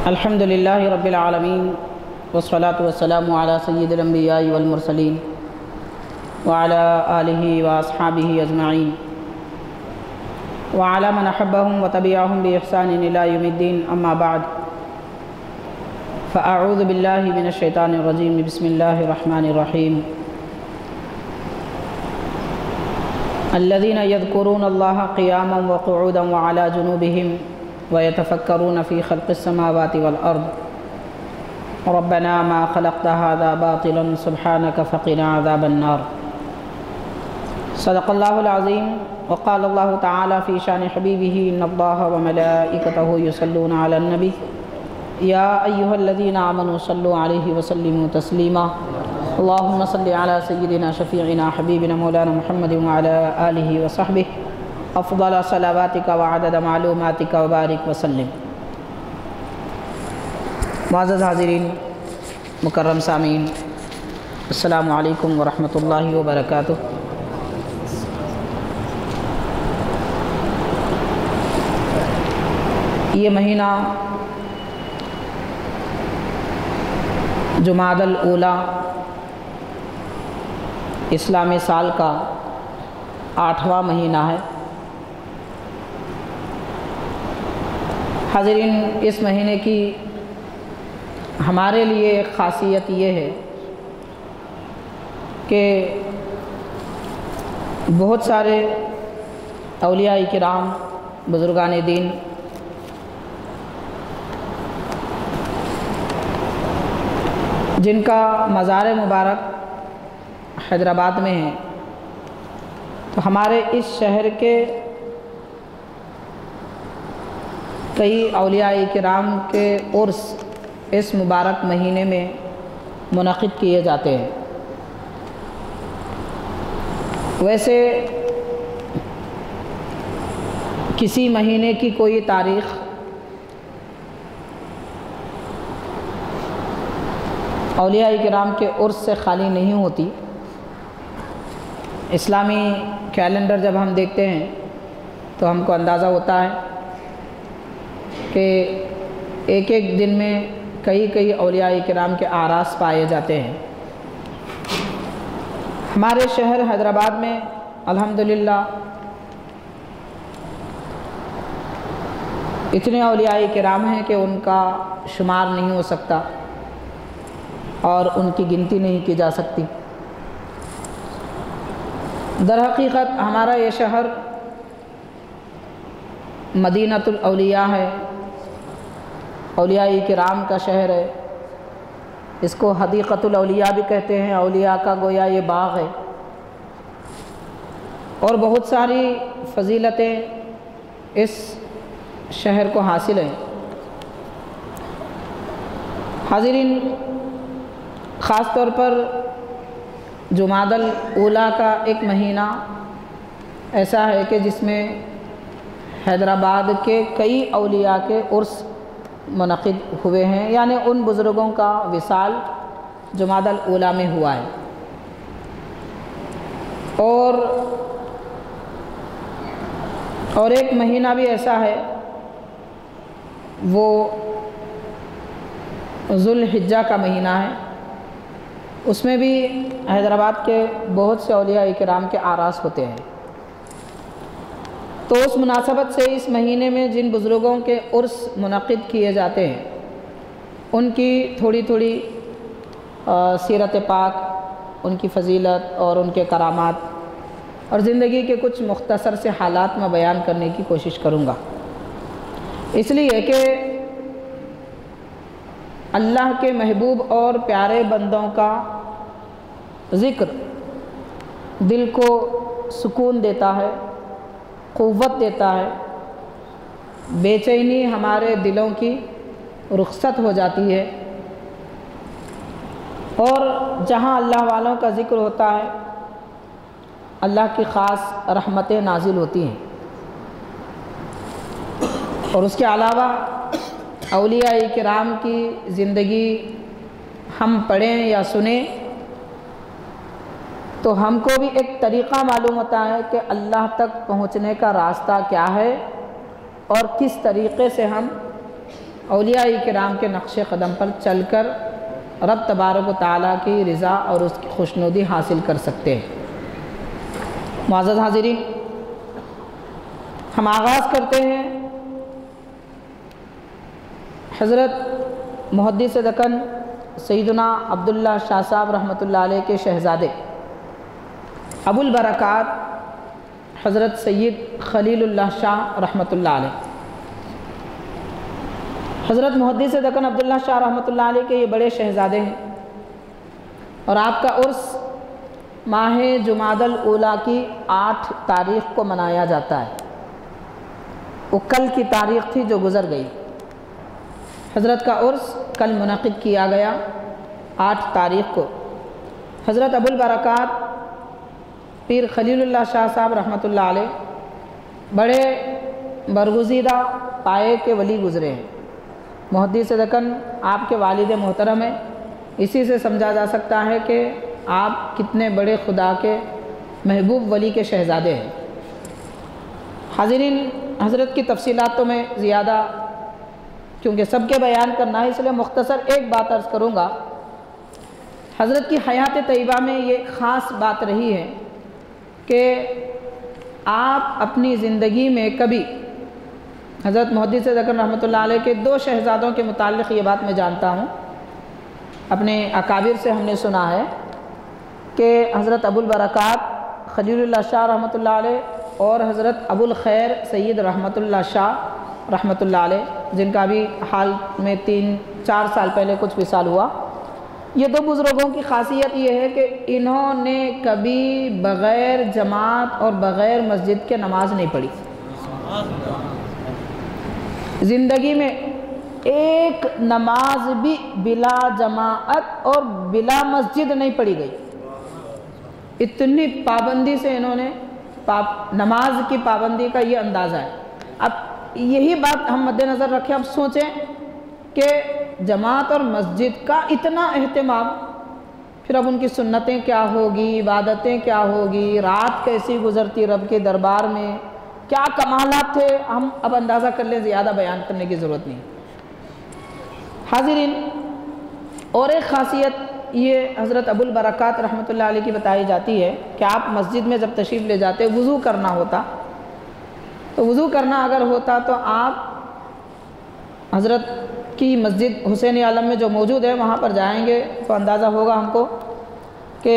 अल्हम्दुलिल्लाहि रब्बिल आलमीन वस्सलातु वस्सलामु अला सय्यिदिल अंबियाइ वल मुरसलीन व अला आलिहि व अस्हाबिहि अजमाइन व अला मन अहब्बहुम व तबिअहुम बि इहसानिन इला यौमिद्दीन अम्मा बाद फ़अऊज़ु बिल्लाहि मिनश शैतानिर रजीम बिस्मिल्लाहिर रहमानिर रहीम अल्लज़ीना यज़्कुरूनल्लाहा क़ियामन व क़ुऊदन व अला जुनूबिहिम व यतफ़क्करून फ़ी ख़ल्क़िस समावाति वल अर्ज़ रब्बना मा ख़लक़्ता हाज़ा बातिलन सुब्हानक फ़क़िना अज़ाबन नार। सदक़ल्लाहुल अज़ीम व क़ाल अल्लाहु तआला फ़ी शान हबीबिही इन्नल्लाहा व मलाइकतहु युसल्लूना अलन नबी या अय्युहल्लज़ीना आमनू सल्लु अलैहि व सल्लिमू तस्लीमा। अल्लाहुम्मा सल्लि अला सय्यिदिना शफ़ीइना हबीबिना मौलाना मुहम्मदिन व अला आलिहि व सहबिहि अफ़्ज़ल सलावातिका व अदद मालूमातिका व बारिक व सल्लिम। मुअज़्ज़ज़ हाज़िरीन, मुकर्रम सामीन, अस्सलामु अलैकुम व रहमतुल्लाहि व बरकातुहू। ये महीना जुमादल ऊला इस्लामी साल का 8वां महीना है। हाज़िरीन, इस महीने की हमारे लिए एक ख़ासियत ये है कि बहुत सारे औलिया किराम, बुज़ुर्गान दीन जिनका मज़ार मुबारक हैदराबाद में है, तो हमारे इस शहर के कई औलिया किराम के उर्स इस मुबारक महीने में मुनक़िद किए जाते हैं। वैसे किसी महीने की कोई तारीख़ औलिया किराम के उर्स से ख़ाली नहीं होती। इस्लामी कैलेंडर जब हम देखते हैं तो हमको अंदाज़ा होता है कि एक एक दिन में कई कई औलिया किराम के आरास पाए जाते हैं। हमारे शहर हैदराबाद में अल्हम्दुलिल्लाह इतने औलिया किराम हैं कि उनका शुमार नहीं हो सकता और उनकी गिनती नहीं की जा सकती। दरहकीकत हमारा ये शहर मदीनतुल औलिया है, औलिया किराम का शहर है। इसको हदीक़तुल औलिया भी कहते हैं, औलिया का गोया ये बाग़ है। और बहुत सारी फ़जीलतें इस शहर को हासिल हैं। हाज़िरीन, ख़ास तौर पर जुमादल ऊला का एक महीना ऐसा है कि जिसमें हैदराबाद के कई औलिया के उर्स मुनक़िद हुए हैं, यानी उन बुज़ुर्गों का विसाल जुमादल ऊला में हुआ है। और एक महीना भी ऐसा है, वो ज़ुल्हिज्जा का महीना है। उसमें भी हैदराबाद के बहुत से औलिया किराम के आरास होते हैं। तो उस मुनासबत से इस महीने में जिन बुज़ुर्गों के उर्स मुनक़िद किए जाते हैं, उनकी थोड़ी थोड़ी सीरत पाक, उनकी फ़जीलत और उनके करामात और ज़िंदगी के कुछ मुख्तसर से हालात में बयान करने की कोशिश करूँगा। इसलिए कि अल्लाह के महबूब और प्यारे बंदों का ज़िक्र दिल को सुकून देता है, क़ुव्वत देता है। बेचैनी हमारे दिलों की रुख़सत हो जाती है। और जहाँ अल्लाह वालों का ज़िक्र होता है, अल्लाह की ख़ास रहमतें नाजिल होती हैं। और उसके अलावा औलिया किराम की ज़िंदगी हम पढ़ें या सुने तो हमको भी एक तरीक़ा मालूम होता है कि अल्लाह तक पहुँचने का रास्ता क्या है और किस तरीक़े से हम औलिया-ए किराम के नक्श क़दम पर चलकर रब तबारक व तआला की रज़ा और उसकी खुशनुदी हासिल कर सकते हैं। मुअज़्ज़ज़ हाज़िरीन, हम आगाज़ करते हैं हज़रत मुहद्दिस दक्कन सैयदना अब्दुल्ला शाह साहब रहमतुल्लाह अलैह के शहज़ादे अबुल बरक़ात हज़रत सैयद खलीलुल्लाह शाह रहमतुल्लाह अलैह। हज़रत मुहद्दिस दक्कन अब्दुल्ला शाह रहमतुल्लाह अलैह के ये बड़े शहज़ादे हैं और आपका उर्स माह जुमादल ऊला की 8 तारीख़ को मनाया जाता है। वो कल की तारीख़ थी जो गुज़र गई। हज़रत का उर्स कल मुनक़िद किया गया 8 तारीख़ को। हज़रत अबुल बरक़ात पीर खलीलुल्लाह शाह साहब रहमतुल्लाह अलैह बड़े बरगुज़ीदा पाए के वली गुज़रे हैं। मुहद्दिस दक्कन आपके वालिद मोहतरम हैं। इसी से समझा जा सकता है कि आप कितने बड़े खुदा के महबूब वली के शहज़ादे हैं। हाज़िरीन, हज़रत की तफ़सीलात तो मैं ज़्यादा क्योंकि सबके बयान करना है इसलिए मुख्तसर एक बात अर्ज़ करूँगा। हज़रत की हयात तय्यबा में ये ख़ास बात रही है कि आप अपनी ज़िंदगी में कभी हज़रत मुहद्दिस दक्कन रहमतुल्लाह अलैह के 2 शहज़ादों के मुताल्लिक़ ये बात मैं जानता हूँ, अपने अकाबिर से हमने सुना है कि हज़रत अबुल बरक़ात खलीलुल्लाह शाह रहमतुल्लाह अलैह और हज़रत अबुल खैर सैयद रहमतुल्लाह शाह रहमतुल्लाह अलैह, जिनका भी हाल में 3-4 साल पहले कुछ विसाल हुआ, ये 2 बुज़ुर्गों की ख़ासियत ये है कि इन्होंने कभी बग़ैर जमात और बग़ैर मस्जिद के नमाज नहीं पढ़ी। ज़िंदगी में एक नमाज भी बिला जमाअत और बिला मस्जिद नहीं पढ़ी गई। इतनी पाबंदी से इन्होंने नमाज की पाबंदी का ये अंदाज़ा है। अब यही बात हम मद्देनज़र रखें, अब सोचें कि जमात और मस्जिद का इतना अहतमाम, फिर अब उनकी सुन्नतें क्या होगी, इबादतें क्या होगी, रात कैसी गुज़रती रब के दरबार में, क्या कमालात थे, हम अब अंदाज़ा कर लें, ज़्यादा बयान करने की ज़रूरत नहीं। हाज़िरीन, और एक ख़ासियत ये हज़रत अबुल बरक़ात रहमतुल्लाह अलैह की बताई जाती है कि आप मस्जिद में जब तशरीफ़ ले जाते वज़ू करना होता, तो वज़ू करना अगर होता तो आप हज़रत की मस्जिद हुसैन आलम में जो मौजूद है वहाँ पर जाएंगे तो अंदाज़ा होगा हमको कि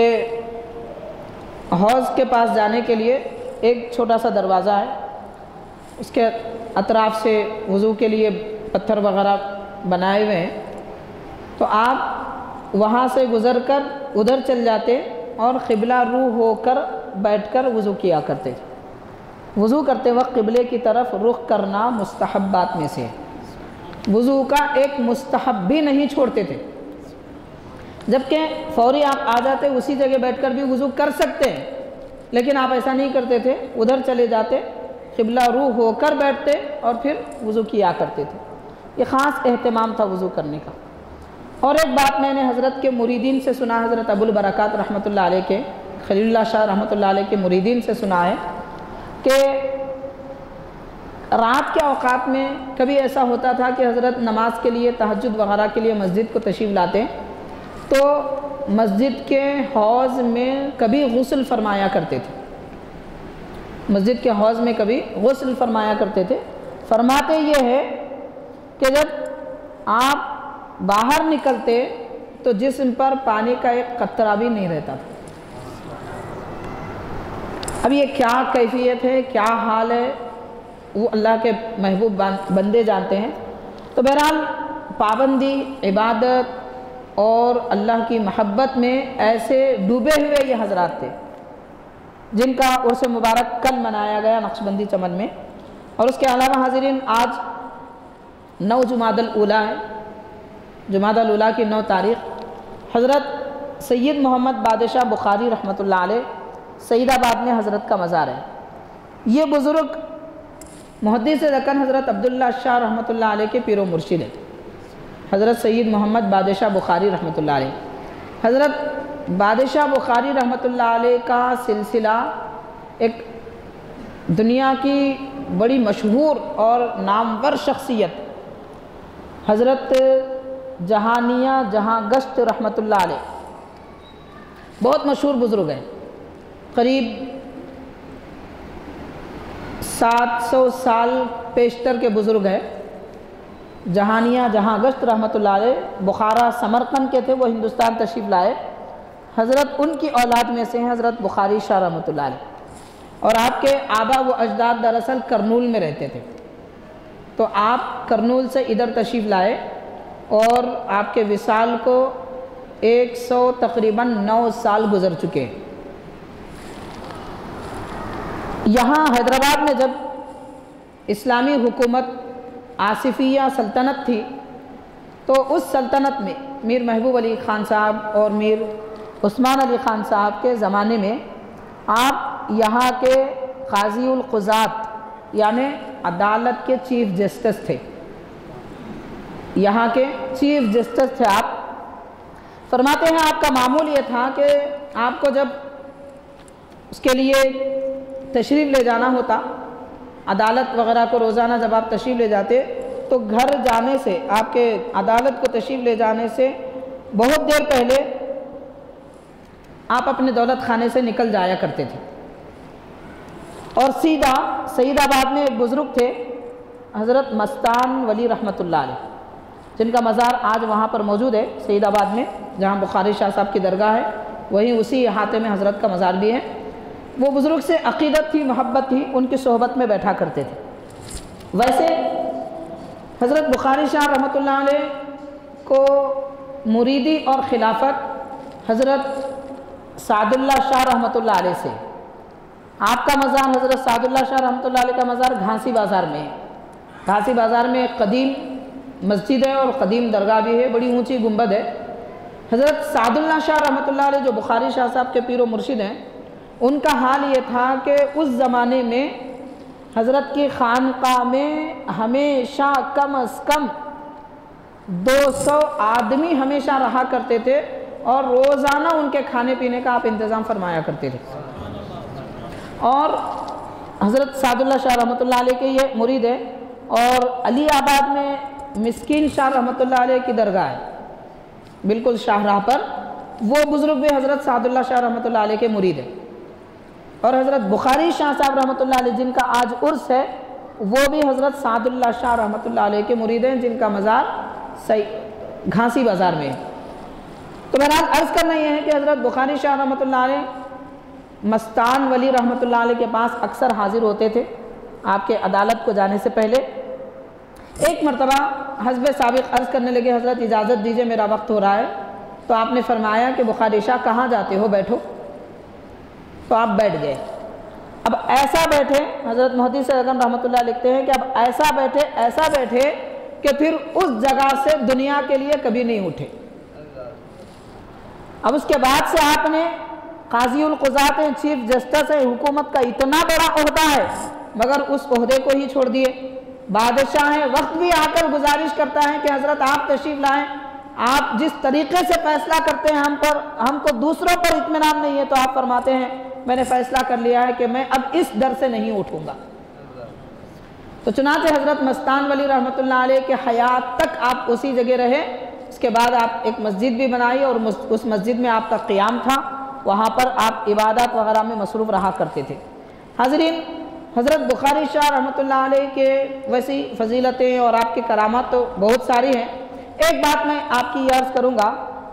हौज़ के पास जाने के लिए एक छोटा सा दरवाज़ा है, उसके अतराफ़ से वज़ू के लिए पत्थर वग़ैरह बनाए हुए हैं, तो आप वहाँ से गुज़रकर उधर चल जाते और क़िबला रू होकर बैठकर वज़ू किया करते थे। वज़ू करते वक्त क़िबले की तरफ रुख़ करना मुस्तहब्बात में से है। वज़ू का एक मुस्तहब भी नहीं छोड़ते थे, जबकि फ़ौरी आप आ जाते उसी जगह बैठकर भी वज़ू कर सकते हैं, लेकिन आप ऐसा नहीं करते थे, उधर चले जाते, क़िबला रू होकर बैठते और फिर वज़ू किया करते थे। ये ख़ास एहतमाम था वज़ू करने का। और एक बात मैंने हज़रत के मुरीदीन से सुना, हज़रत अबुल बरक़ात रहमतुल्लाह अलैह के, खलीलुल्लाह शाह रहमतुल्लाह अलैह के मुरीदीन से सुना है कि रात के औक़ात में कभी ऐसा होता था कि हज़रत नमाज के लिए, तहज्जुद वग़ैरह के लिए मस्जिद को तशरीफ़ लाते तो मस्जिद के हौज़ में कभी गुस्ल फरमाया करते थे। मस्जिद के हौज़ में कभी गुस्ल फरमाया करते थे। फरमाते ये है कि जब आप बाहर निकलते तो जिस्म पर पानी का एक कतरा भी नहीं रहता था। अब ये क्या कैफियत है, क्या हाल है, वो अल्लाह के महबूब बंदे जानते हैं। तो बहरहाल पाबंदी, इबादत और अल्लाह की महब्बत में ऐसे डूबे हुए ये हज़रात थे जिनका उर्स मुबारक कल मनाया गया नक्शबंदी चमन में। और उसके अलावा हाज़िरीन, आज 9 जुमादल ऊला है, जुमादल ऊला की 9 तारीख़ हज़रत सैयद मोहम्मद बादशाह बुखारी रहमतुल्लाह अलैह सईदाबाद में हज़रत का मज़ार है। ये बुज़ुर्ग मुहद्दिस दक्कन हज़रत अब्दुल्ला शाह रहमतुल्लाह अलैह के पीरो मुर्शिद है, हज़रत सैयद मोहम्मद बादशाह बुखारी रहमतुल्लाह अलैह। हज़रत बादशाह बुखारी रहमतुल्लाह अलैह का सिलसिला एक दुनिया की बड़ी मशहूर और नामवर शख्सियत हज़रत जहानिया जहाँ गश्त रहमतुल्लाह अलैह बहुत मशहूर बुज़ुर्ग हैं, करीब 700 साल पेशतर के बुज़ुर्ग हैं। जहानिया जहाँ गश्त रहमतुल्लाह अलैह बुखारा समरकंद के थे, वो हिंदुस्तान तशरीफ़ लाए। हज़रत उनकी औलाद में से हैं हज़रत बुखारी शाह रहमतुल्लाह अलैह। और आपके आबा व अजदाद दरअसल करनूल में रहते थे, तो आप करनूल से इधर तशरीफ़ लाए और आपके विसाल को 100 तकरीबन 9 साल गुज़र चुके हैं। यहाँ हैदराबाद में जब इस्लामी हुकूमत आसिफिया सल्तनत थी, तो उस सल्तनत में मीर महबूब अली ख़ान साहब और मीर उस्मान अली ख़ान साहब के ज़माने में आप यहाँ के क़ाज़ी उल क़ुज़ात यानि अदालत के चीफ़ जस्टिस थे, यहाँ के चीफ़ जस्टिस थे आप। फरमाते हैं आपका मामूल ये था कि आपको जब उसके लिए तशरीफ़ ले जाना होता, अदालत वग़ैरह को रोज़ाना जब आप तशरीफ़ ले जाते, तो घर जाने से, आपके अदालत को तशरीफ़ ले जाने से बहुत देर पहले आप अपने दौलत खाने से निकल जाया करते थे और सीधा सईदाबाद में एक बुज़ुर्ग थे हज़रत मस्तान वली रहमतुल्लाह अलैह, जिनका मज़ार आज वहाँ पर मौजूद है सईदाबाद में, जहाँ बुखारी शाह साहब की दरगाह है, वहीं उसी अहाते में हज़रत का मज़ार भी है। वो बुज़ुर्ग से अक़ीदत थी, मोहब्बत थी, उनकी सोहबत में बैठा करते थे। वैसे हज़रत बुखारी शाह रहमतुल्लाह अलैह को मुरीदी और खिलाफत हज़रत सादुल्लाह शाह रहमतुल्लाह अलैह से, आपका मज़ार हज़रत सादुल्लाह शाह रहमतुल्लाह अलैह का मज़ार घासी बाज़ार में है। घासी बाज़ार में एक कदीम मस्जिद है और कदीम दरगाह भी है, बड़ी ऊंची गुंबद है। हज़रत सादुल्लाह शाह रहमतुल्लाह अलैह जो बुखारी शाह साहब के पीर व मुर्शिद हैं, उनका हाल ये था कि उस ज़माने में हज़रत की खानक़ाह में हमेशा कम अज़ कम 200 आदमी हमेशा रहा करते थे और रोज़ाना उनके खाने पीने का आप इंतज़ाम फरमाया करते थे। और हज़रत सादुल्लाह शाह रहमतुल्लाह अलैह के ये मुरीद है और अली आबाद में मिस्कीन शाह रहमतुल्लाह अलैह की दरगाह है, बिल्कुल शाहराह पर। वो बुज़ुर्ग भी हज़रत सादुल्लाह शाह रहमतुल्लाह अलैह के मुरीद है। और हज़रत बुखारी शाह साहब रहमतुल्लाह अलैह जिनका आज उर्स है, वो भी हज़रत सादुल्लाह शाह रहमतुल्लाह अलैह के मुरीद हैं, जिनका मज़ार सही घासी बाज़ार में है। तो बहरहाल अर्ज़ करना यह है कि हज़रत बुखारी शाह रहमतुल्लाह अलैह मस्तान वली रहमतुल्लाह अलैह के पास अक्सर हाजिर होते थे आपके अदालत को जाने से पहले। एक मरतबा हस्ब साबिक़ अर्ज़ करने लगे, हज़रत इजाज़त दीजिए मेरा वक्त हो रहा है। तो आपने फरमाया कि बुखारी शाह कहाँ जाते हो, बैठो। तो आप बैठ गए। अब ऐसा बैठे, हज़रत मुहद्दिस अगम रहमतुल्लाह लिखते हैं कि अब ऐसा बैठे कि फिर उस जगह से दुनिया के लिए कभी नहीं उठे। अब उसके बाद से आपने क़ाज़ी उल क़ुज़ात हैं, चीफ जस्टिस है, हुकूमत का इतना बड़ा ओहदा है, मगर उस ओहदे को ही छोड़ दिए। बादशाह हैं, वक्त भी आकर गुजारिश करता है कि हज़रत आप तशरीफ़ लाएँ, आप जिस तरीक़े से फ़ैसला करते हैं हम पर, हमको दूसरों पर इत्मीनान नहीं है। तो आप फरमाते हैं मैंने फ़ैसला कर लिया है कि मैं अब इस दर से नहीं उठूँगा। तो चुनांचे हज़रत मस्तान वली रहमतुल्लाह अलैह के हयात तक आप उसी जगह रहे। इसके बाद आप एक मस्जिद भी बनाई और उस मस्जिद में आपका क़ियाम था, वहाँ पर आप इबादत वग़ैरह में मसरूफ़ रहा करते थे। हाज़रीन, हज़रत बुखारी शाह रहमतुल्लाह अलैह के वैसी फ़जीलतें और आपके करामात तो बहुत सारी हैं। एक बात मैं आपकी अर्ज़ करूँगा,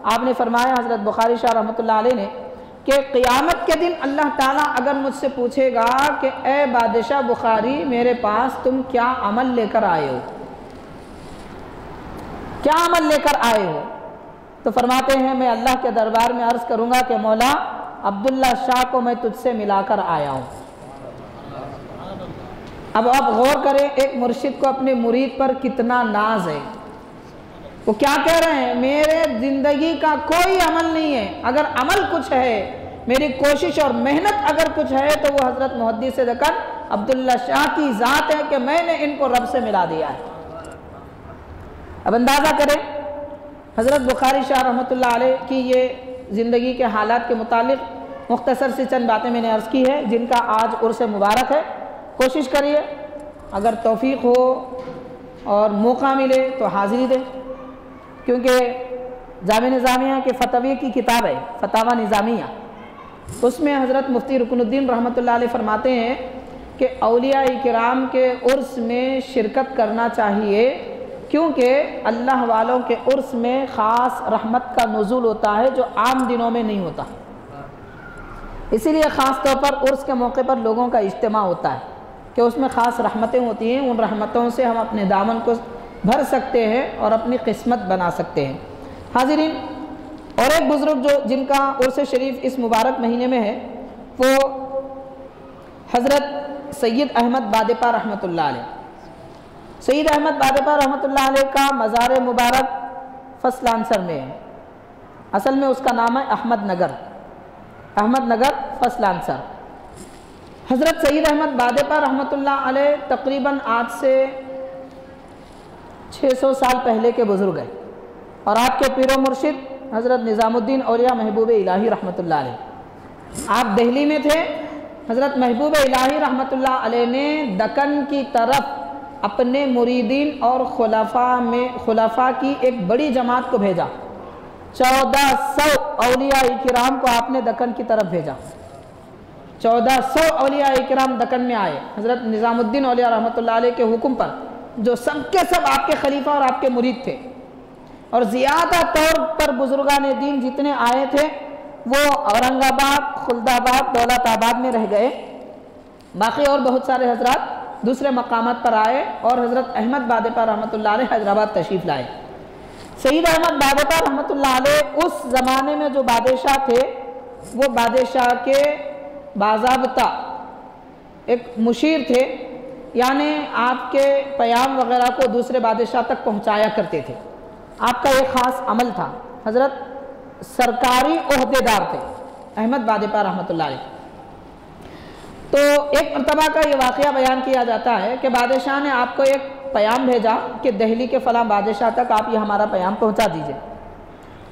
आपने फरमाया हज़रत बुखारी शाह रहमतुल्लाह अलैह ने कि क़ियामत के दिन अल्लाह ताला अगर मुझसे पूछेगा कि ए बादशाह बुखारी, मेरे पास तुम क्या अमल लेकर आए हो, क्या अमल लेकर आए हो, तो फरमाते हैं मैं अल्लाह के दरबार में अर्ज़ करूँगा कि मौला अब्दुल्ला शाह को मैं तुझसे मिलाकर आया हूँ। अब आप गौर करें, एक मुर्शिद को अपने मुरीद पर कितना नाज है। वो क्या कह रहे हैं, मेरे ज़िंदगी का कोई अमल नहीं है, अगर अमल कुछ है, मेरी कोशिश और मेहनत अगर कुछ है, तो वो हज़रत मुहद्दिस ज़कर अब्दुल्ला शाह की ज़ात है कि मैंने इनको रब से मिला दिया है। अब अंदाज़ा करें, हज़रत बुखारी शाह रहमतुल्लाह अलैह की ये ज़िंदगी के हालात के मुतालिक मुख्तसर सी चंद बातें मैंने अर्ज़ की है, जिनका आज उर्स मुबारक है। कोशिश करिए, अगर तौफीक हो और मौका मिले तो हाज़िरी दें, क्योंकि जामे निज़ामिया के फतवे की किताब है फतावा निज़ामिया, उसमें हज़रत मुफ्ती रुकनुद्दीन रहमतुल्लाह अलैह फरमाते हैं कि औलिया किराम के उर्स में शिरकत करना चाहिए, क्योंकि अल्लाह वालों के उर्स में ख़ास रहमत का नुज़ूल होता है जो आम दिनों में नहीं होता। इसीलिए ख़ास तौर पर उर्स के मौके पर लोगों का इज्तिमा होता है कि उसमें ख़ास रहमतें होती हैं। उन रहमतों से हम अपने दामन को भर सकते हैं और अपनी किस्मत बना सकते हैं। हाज़िरीन, और एक बुज़ुर्ग जो जिनका उर्स शरीफ इस मुबारक महीने में है वो हज़रत सैयद अहमद बादेपा रहमतुल्लाह अलैह। सैयद अहमद बादेपा रहमतुल्लाह अलैह का मज़ार मुबारक फसलांसर में है। असल में उसका नाम है अहमद नगर फसलांसर। हज़रत सैयद अहमद बादेपा रहमतुल्लाह अलैह तकरीबन आज से 600 साल पहले के बुज़ुर्ग हैं, और आपके पीरो मुर्शिद हज़रत निज़ामुद्दीन औलिया महबूब इलाही रहमतुल्लाह अलैह आप दिल्ली में थे। हज़रत महबूब इलाही रहमतुल्लाह अलैह ने दक्कन की तरफ अपने मुरीदीन और खुलाफा की एक बड़ी जमात को भेजा। 1400 औलिया किराम को आपने दक्कन की तरफ भेजा। 1400 औलिया किराम दक्कन में आए हज़रत निज़ामुद्दीन औलिया रहमतुल्लाह अलैह के हुक्म पर, जो सबके सब आपके खलीफा और आपके मुरीद थे। और ज़्यादा तौर पर बुजुर्गान दीन जितने आए थे वो औरंगाबाद, खुलदाबाद, दौलताबाद में रह गए। बाकी और बहुत सारे हजरात दूसरे मकामात पर आए और हज़रत अहमद बादेपा रहमतुल्लाह अलैह हैदराबाद तशरीफ़ लाए। सैयद अहमद बादेपा रहमतुल्लाह अलैह उस ज़माने में जो बादशाह थे वो बादशाह के बाज़ाब्ता एक मुशीर थे, यानी आपके पैगाम वगैरह को दूसरे बादशाह तक पहुँचाया करते थे। आपका एक ख़ास अमल था। हज़रत सरकारी ओहदेदार थे अहमद बादेपा रहमतुल्लाह अलैह। तो एक मरतबा का ये वाक़या बयान किया जाता है कि बादशाह ने आपको एक पैगाम भेजा कि दिल्ली के फ़लाँ बादशाह तक आप ये हमारा पैगाम पहुंचा दीजिए।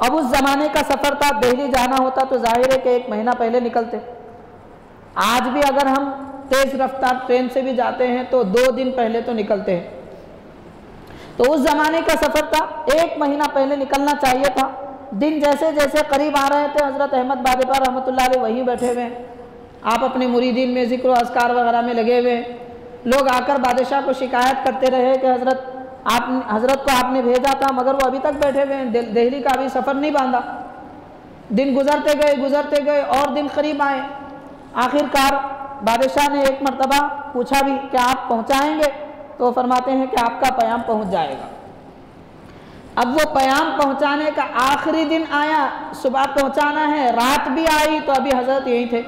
अब उस ज़माने का सफ़र था, दिल्ली जाना होता तो जाहिर है कि 1 महीना पहले निकलते। आज भी अगर हम तेज़ रफ्तार ट्रेन से भी जाते हैं तो 2 दिन पहले तो निकलते हैं। तो उस ज़माने का सफ़र था, 1 महीना पहले निकलना चाहिए था। दिन जैसे जैसे करीब आ रहे थे, हज़रत अहमद बादेपा रहमतुल्लाह अलैह वहीं बैठे हुए हैं, आप अपने मुरीदीन में ज़िक्र अज़कार वगैरह में लगे हुए। लोग आकर बादशाह को शिकायत करते रहे कि हज़रत को आपने भेजा था मगर वो अभी तक बैठे हुए हैं, दिल्ली का अभी सफ़र नहीं बांधा। दिन गुजरते गए और दिन करीब आए। आखिरकार बादशाह ने एक मरतबा पूछा भी कि आप पहुँचाएँगे, तो वो फरमाते हैं कि आपका पैगाम पहुँच जाएगा। अब वो पैगाम पहुँचाने का आखिरी दिन आया, सुबह पहुँचाना है, रात भी आई तो अभी हज़रत यहीं थे।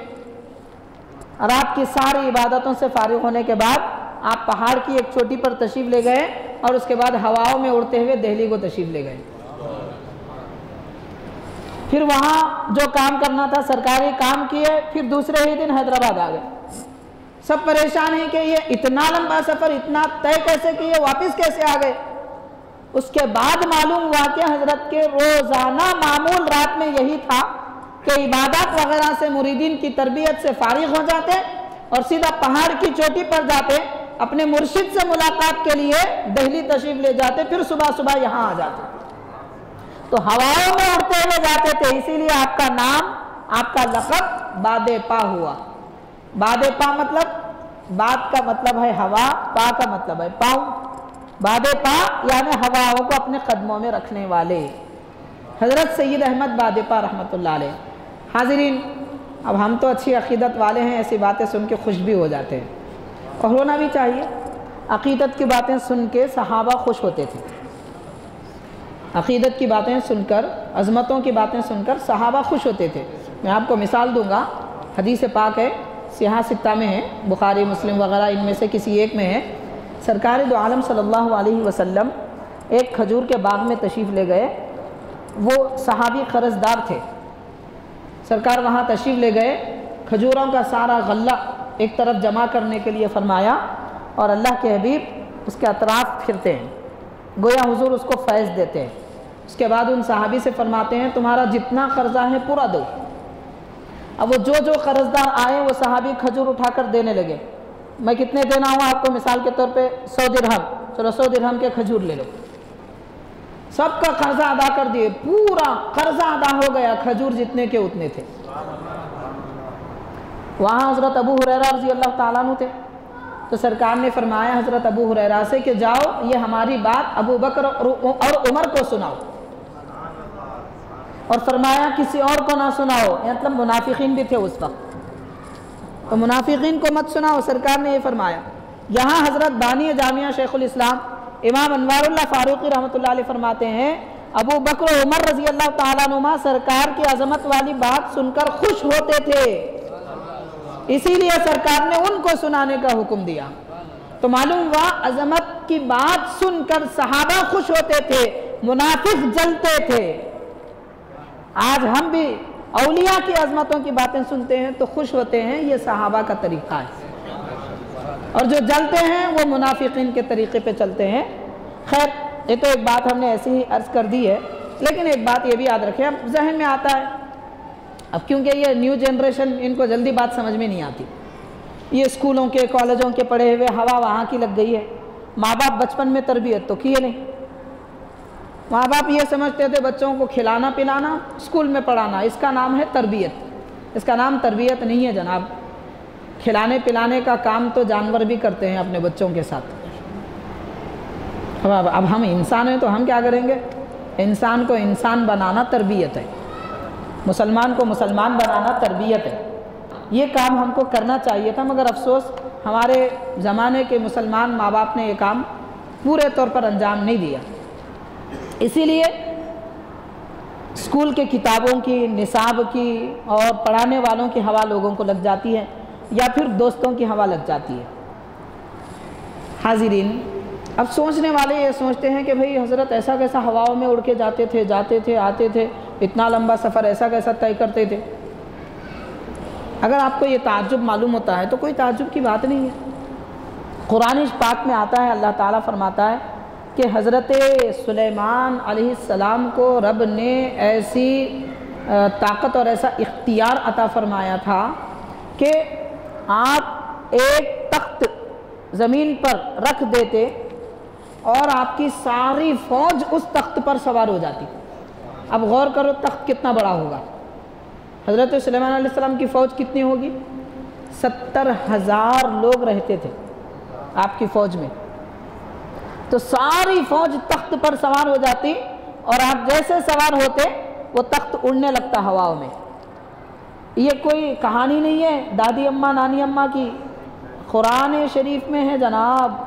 रात की सारी इबादतों से फारिग होने के बाद आप पहाड़ की एक चोटी पर तशरीफ़ ले गए और उसके बाद हवाओं में उड़ते हुए दिल्ली को तशरीफ़ ले गए। फिर वहाँ जो काम करना था सरकारी काम किए, फिर दूसरे ही दिन हैदराबाद आ गए। सब परेशान हैं कि ये इतना लंबा सफ़र इतना तय कैसे किए, वापस कैसे आ गए। उसके बाद मालूम हुआ कि हज़रत के रोज़ाना मामूल रात में यही था कि इबादत वगैरह से मुरीदीन की तरबियत से फारिग हो जाते और सीधा पहाड़ की चोटी पर जाते, अपने मुर्शिद से मुलाकात के लिए दिल्ली तशरीफ़ ले जाते, फिर सुबह सुबह यहाँ आ जाते। तो हवाओं में उड़ते हुए जाते थे, इसीलिए आपका नाम, आपका लक़ब बादेपा हुआ। बादेपा मतलब, बाद का मतलब है हवा, पा का मतलब है पाँव। बादेपा यानी हवाओं को अपने कदमों में रखने वाले हज़रत सैयद अहमद बादेपा रहमतुल्लाह अलैह। हाज़िरीन, अब हम तो अच्छी अक़ीदत वाले हैं, ऐसी बातें सुन के खुश भी हो जाते हैं और होना भी चाहिए। अक़ीदत की बातें सुन के सहाबा खुश होते थे। अक़ीदत की बातें सुनकर, अज़मतों की बातें सुनकर सहाबा खुश होते थे। मैं आपको मिसाल दूँगा, हदीस पाक है, सिहा सित्ता में है, बुखारी मुस्लिम वगैरह इनमें से किसी एक में है। सरकार दो आलम सल्लल्लाहु अलैहि वसल्लम एक खजूर के बाग में तशरीफ़ ले गए। वो सहाबी कर्ज़दार थे। सरकार वहाँ तशरीफ़ ले गए, खजूरों का सारा गल्ला एक तरफ जमा करने के लिए फरमाया और अल्लाह के हबीब उसके अतराफ़ फिरते हैं, गोया हुजूर उसको फैज़ देते हैं। उसके बाद उन सहाबी से फरमाते हैं तुम्हारा जितना कर्ज़ा है पूरा दो। अब वो जो कर्ज़दार आए वो सहाबी खजूर उठाकर देने लगे। मैं कितने देना हूँ आपको, मिसाल के तौर पे 100 दिरहम, चलो 100 दिरहम के खजूर ले लो। सबका कर्जा अदा कर दिए, पूरा कर्जा अदा हो गया, खजूर जितने के उतने थे। वहाँ हज़रत अबू हुरैरा रज़ी अल्लाह ताला अन्हु थे, तो सरकार ने फरमाया हज़रत अबू हुरैरा से कि जाओ ये हमारी बात अबू बकर और उमर को सुनाओ, और फरमाया किसी और को ना सुनाओ, मतलब मुनाफिकीन भी थे उस वक्त, तो मुनाफिकीन को मत सुनाओ। सरकार ने ये फरमाया। यहाँ हज़रत बानी जामिया शेखुल इस्लाम इमाम अनवारुल्लाह फारूकी रहमतुल्लाह अलैह फरमाते हैं अबू बकर और उमर रज़ी अल्लाह ताला अन्हुमा सरकार की अज़मत वाली बात सुनकर खुश होते थे, इसीलिए सरकार ने उनको सुनाने का हुक्म दिया। तो मालूम हुआ अज़मत की बात सुनकर सहाबा खुश होते थे, मुनाफिक जलते थे। आज हम भी औलिया की अज़मतों की बातें सुनते हैं तो खुश होते हैं, ये सहाबा का तरीक़ा है, और जो जलते हैं वो मुनाफिकीन के तरीक़े पे चलते हैं। खैर, ये तो एक बात हमने ऐसी ही अर्ज़ कर दी है, लेकिन एक बात ये भी याद रखें, अब जहन में आता है, अब क्योंकि ये न्यू जनरेशन, इनको जल्दी बात समझ में नहीं आती। ये स्कूलों के कॉलेजों के पढ़े हुए हवा वहाँ की लग गई है। माँ बाप बचपन में तरबियत तो किए नहीं। माँ बाप ये समझते थे बच्चों को खिलाना पिलाना, स्कूल में पढ़ाना, इसका नाम है तरबियत। इसका नाम तरबियत नहीं है जनाब। खिलाने पिलाने का काम तो जानवर भी करते हैं अपने बच्चों के साथ। अब हम इंसान हैं तो हम क्या करेंगे? इंसान को इंसान बनाना तरबियत है, मुसलमान को मुसलमान बनाना तरबियत है। ये काम हमको करना चाहिए था, मगर अफसोस हमारे ज़माने के मुसलमान माँ बाप ने ये काम पूरे तौर पर अंजाम नहीं दिया। इसीलिए स्कूल के किताबों की, निसाब की और पढ़ाने वालों की हवा लोगों को लग जाती है, या फिर दोस्तों की हवा लग जाती है। हाजिरीन, अब सोचने वाले ये सोचते हैं कि भाई हज़रत ऐसा कैसा हवाओं में उड़ के जाते थे आते थे, इतना लंबा सफ़र ऐसा कैसा तय करते थे। अगर आपको ये ताज्जुब मालूम होता है तो कोई ताज्जुब की बात नहीं है। कुरान पाक में आता है, अल्लाह ताला फरमाता है कि हज़रत सुलेमान अलैहिस्सलाम को रब ने ऐसी ताकत और ऐसा इख्तियार अता फरमाया था कि आप एक तख्त ज़मीन पर रख देते और आपकी सारी फ़ौज उस तख्त पर सवार हो जाती। अब गौर करो तख्त कितना बड़ा होगा। हज़रत सुलेमान अलैहिस्सलाम की फ़ौज कितनी होगी? 70,000 लोग रहते थे आपकी फ़ौज में। तो सारी फ़ौज तख्त पर सवार हो जाती और आप जैसे सवार होते वो तख्त उड़ने लगता हवाओं में। ये कोई कहानी नहीं है दादी अम्मा नानी अम्मा की, कुरान शरीफ में है जनाब।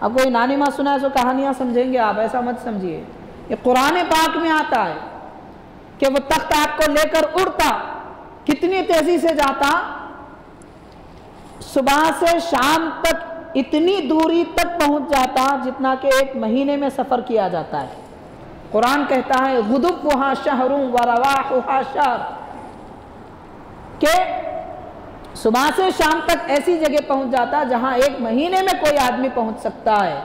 अब कोई नानी माँ सुना है सो कहानियाँ समझेंगे आप, ऐसा मत समझिए। ये कुरान पाक में आता है कि वो तख्त आपको लेकर उड़ता, कितनी तेजी से जाता, सुबह से शाम तक इतनी दूरी तक पहुंच जाता जितना कि 1 महीने में सफ़र किया जाता है। कुरान कहता है गुदुव्वुहा शहरुन व रवाहुहा शहर, के सुबह से शाम तक ऐसी जगह पहुंच जाता जहां 1 महीने में कोई आदमी पहुंच सकता है।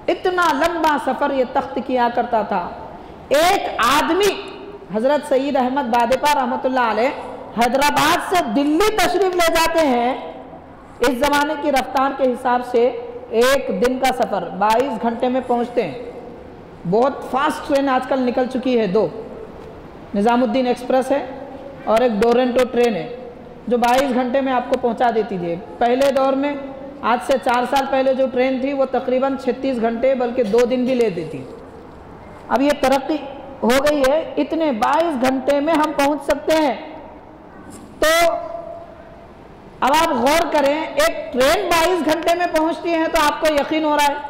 इतना लंबा सफ़र ये तख्त किया करता था। एक आदमी हज़रत सईद अहमद बादेपा रहमतुल्लाह अलैह हैदराबाद से दिल्ली तशरीफ़ ले जाते हैं। इस ज़माने की रफ्तार के हिसाब से 1 दिन का सफ़र 22 घंटे में पहुंचते हैं। बहुत फास्ट ट्रेन आजकल निकल चुकी है, 2 निज़ामुद्दीन एक्सप्रेस है और एक डोरेंटो ट्रेन है जो 22 घंटे में आपको पहुंचा देती थी। पहले दौर में, आज से 4 साल पहले जो ट्रेन थी वो तकरीबन 36 घंटे बल्कि 2 दिन भी ले देती। अब ये तरक्की हो गई है, इतने 22 घंटे में हम पहुंच सकते हैं। तो अब आप गौर करें, एक ट्रेन 22 घंटे में पहुंचती है तो आपको यकीन हो रहा है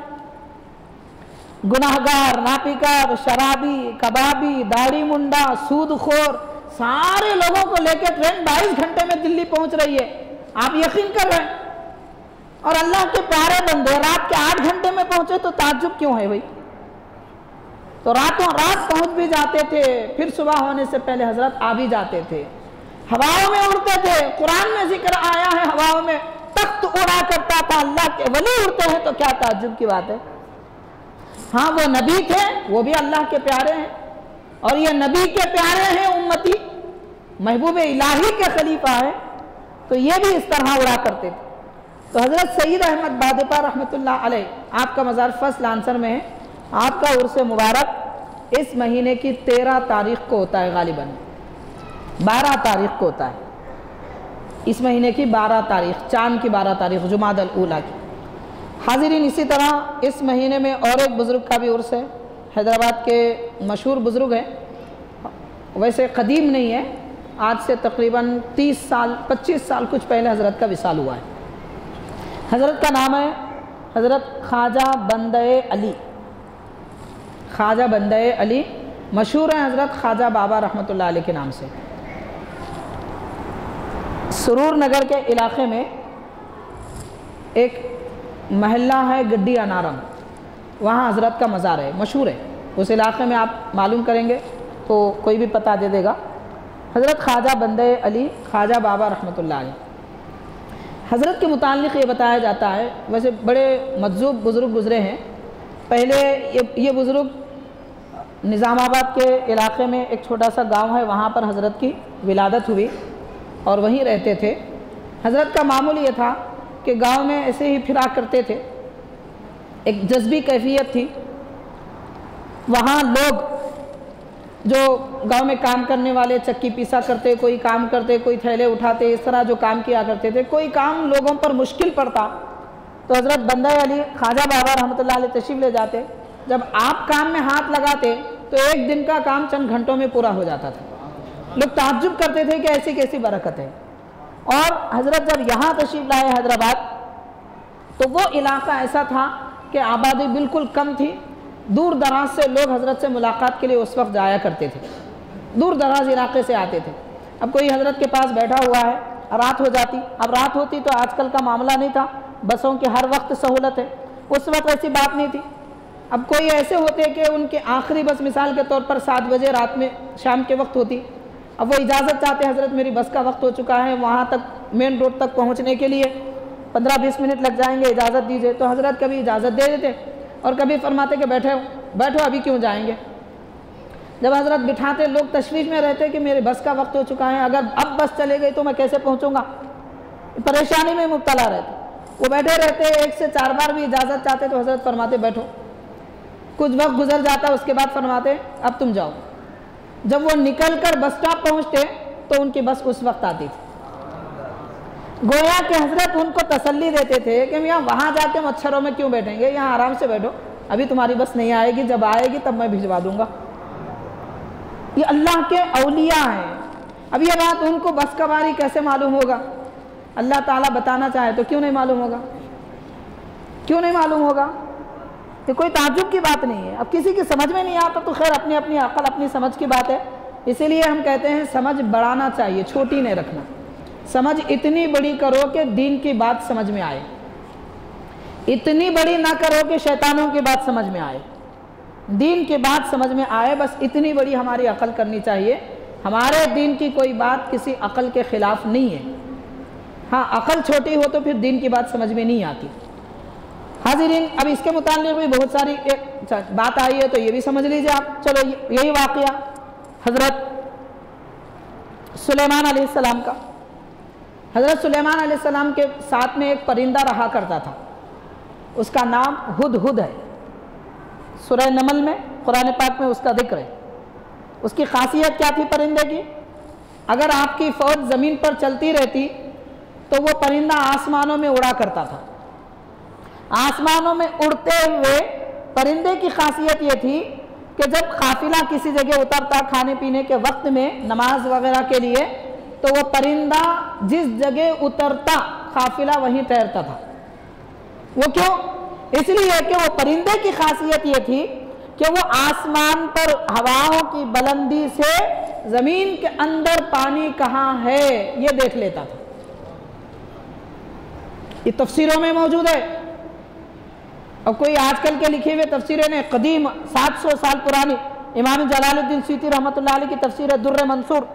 गुनाहगार, नापीकार, शराबी, कबाबी, दाढ़ी मुंडा, सूदखोर, सारे लोगों को लेकर ट्रेन 22 घंटे में दिल्ली पहुंच रही है, आप यकीन कर रहे हैं। और अल्लाह के प्यारे बंदे रात के 8 घंटे में पहुंचे तो ताज्जुब क्यों है भाई? तो रातों रात पहुंच भी जाते थे, फिर सुबह होने से पहले हजरत आ भी जाते थे, हवाओं में उड़ते थे। कुरान में जिक्र आया है हवाओं में तख्त उड़ा करता था। अल्लाह के वली उड़ते हैं तो क्या ताज्जुब की बात है। हाँ, वो नबी थे, वो भी अल्लाह के प्यारे हैं, और ये नबी के प्यारे हैं उम्मती, महबूब इलाही के खलीफा है, तो ये भी इस तरह उड़ा करते थे। तो हज़रत सईद अहमद बादेपा रहमतुल्लाह अलैह आपका मज़ार फर्स्ट आंसर में है। आपका उर्स मुबारक इस महीने की 13 तारीख को होता है, गालिबन 12 तारीख को होता है। इस महीने की 12 तारीख, चांद की 12 तारीख, जुमादल ऊला की। हाज़िरीन, इसी तरह इस महीने में और एक बुज़ुर्ग का भी उर्स है। हैदराबाद के मशहूर बुज़ुर्ग हैं, वैसे कदीम नहीं है, आज से तकरीबन 30 साल 25 साल कुछ पहले हज़रत का विसाल हुआ है। हज़रत का नाम है हज़रत ख्वाजा बंदे अली। ख्वाजा बंदे अली मशहूर हैं हज़रत ख्वाजा बाबा रहमतुल्लाह अलैह के नाम से। सुरूर नगर के इलाके में एक महल्ला है गड्डी अनारम, वहाँ हज़रत का मज़ार है, मशहूर है। उस इलाके में आप मालूम करेंगे तो कोई भी पता दे देगा। हज़रत ख्वाजा बंदे अली ख्वाजा बाबा रहमतुल्लाह अलैह। हज़रत के मुताल्लिक़ ये बताया जाता है, वैसे बड़े मज़्ज़ूब बुज़ुर्ग गुज़रे हैं। पहले ये बुज़ुर्ग निज़ामाबाद के इलाके में एक छोटा सा गांव है, वहाँ पर हज़रत की विलादत हुई और वहीं रहते थे। हज़रत का मामूल ये था कि गांव में ऐसे ही फिरा करते थे, एक जज्बी कैफियत थी। वहाँ लोग जो गांव में काम करने वाले चक्की पीसा करते, कोई काम करते, कोई थैले उठाते, इस तरह जो काम किया करते थे। कोई काम लोगों पर मुश्किल पड़ता तो हज़रत बंदे अली ख्वाजा बाबा रहमतुल्लाह अलैह तशरीफ़ ले जाते। जब आप काम में हाथ लगाते तो एक दिन का काम चंद घंटों में पूरा हो जाता था। लोग ताज्जुब करते थे कि ऐसी कैसी बरकत है। और हज़रत जब यहाँ तशरीफ़ लाए हैदराबाद, तो वो इलाका ऐसा था कि आबादी बिल्कुल कम थी। दूर दराज से लोग हज़रत से मुलाकात के लिए उस वक्त जाया करते थे, दूर दराज इलाके से आते थे। अब कोई हज़रत के पास बैठा हुआ है, रात हो जाती। अब रात होती तो आजकल का मामला नहीं था, बसों की हर वक्त सहूलत है, उस वक्त ऐसी बात नहीं थी। अब कोई ऐसे होते कि उनके आखिरी बस मिसाल के तौर पर 7 बजे रात में शाम के वक्त होती। अब वो इजाज़त चाहते, हज़रत मेरी बस का वक्त हो चुका है, वहाँ तक मेन रोड तक पहुँचने के लिए 15-20 मिनट लग जाएंगे, इजाज़त दीजिए। तो हज़रत कभी इजाज़त दे देते और कभी फरमाते कि बैठो अभी क्यों जाएंगे। जब हज़रत बिठाते, लोग तशवीश में रहते कि मेरे बस का वक्त हो चुका है, अगर अब बस चले गई तो मैं कैसे पहुँचूँगा, परेशानी में मुब्तला रहते। वो बैठे रहते, 1 से 4 बार भी इजाज़त चाहते तो हज़रत फरमाते बैठो। कुछ वक्त गुजर जाता, उसके बाद फरमाते अब तुम जाओ। जब वो निकल कर बस स्टॉप पहुँचते तो उनकी बस उस वक्त आती थी। गोया कि हज़रत उनको तसल्ली देते थे कि भैया वहाँ जाके मच्छरों में क्यों बैठेंगे, यहाँ आराम से बैठो, अभी तुम्हारी बस नहीं आएगी, जब आएगी तब मैं भिजवा दूंगा। ये अल्लाह के औलिया हैं। अब ये बात उनको बस का बारी कैसे मालूम होगा? अल्लाह ताला बताना चाहे तो क्यों नहीं मालूम होगा? क्यों नहीं मालूम होगा? ये कोई ताज्जुब की बात नहीं है। अब किसी की समझ में नहीं आता तो खैर अपनी अपनी अक्ल, अपनी समझ की बात है। इसीलिए हम कहते हैं समझ बढ़ाना चाहिए, छोटी नहीं रखना। समझ इतनी बड़ी करो कि दीन की बात समझ में आए, इतनी बड़ी ना करो कि शैतानों की बात समझ में आए, दीन की बात समझ में आए। बस इतनी बड़ी हमारी अकल करनी चाहिए। हमारे दीन की कोई बात किसी अकल के ख़िलाफ़ नहीं है। हाँ, अकल छोटी हो तो फिर दीन की बात समझ में नहीं आती। हाज़िरीन, अब इसके मुताल्लिक़ भी बहुत सारी एक बात आई है तो ये भी समझ लीजिए आप। चलो, यही वाक़या हज़रत सुलेमान अलैहिस्सलाम का। हज़रत सुलेमान अलैहिस्सलाम के साथ में एक परिंदा रहा करता था, उसका नाम हुदहुद है। सूरह नमल में, कुरान पाक में उसका जिक्र है। उसकी खासियत क्या थी परिंदे की? अगर आपकी फ़ौज ज़मीन पर चलती रहती तो वो परिंदा आसमानों में उड़ा करता था। आसमानों में उड़ते हुए परिंदे की खासियत ये थी कि जब काफिला किसी जगह उतरता खाने पीने के वक्त में, नमाज वगैरह के लिए, तो वो परिंदा जिस जगह उतरता काफिला वहीं तैरता था। वो क्यों? इसलिए कि वो परिंदे की खासियत ये थी कि वो आसमान पर हवाओं की बुलंदी से ज़मीन के अंदर पानी कहाँ है ये देख लेता था। ये तफसीरों में मौजूद है। अब कोई आजकल के लिखे हुए तफसीरें ने, कदीम 700 साल पुरानी इमाम जलालुद्दीन सूती रहमतुल्लाह अलैह की तफसीर है दुर्र मंसूर,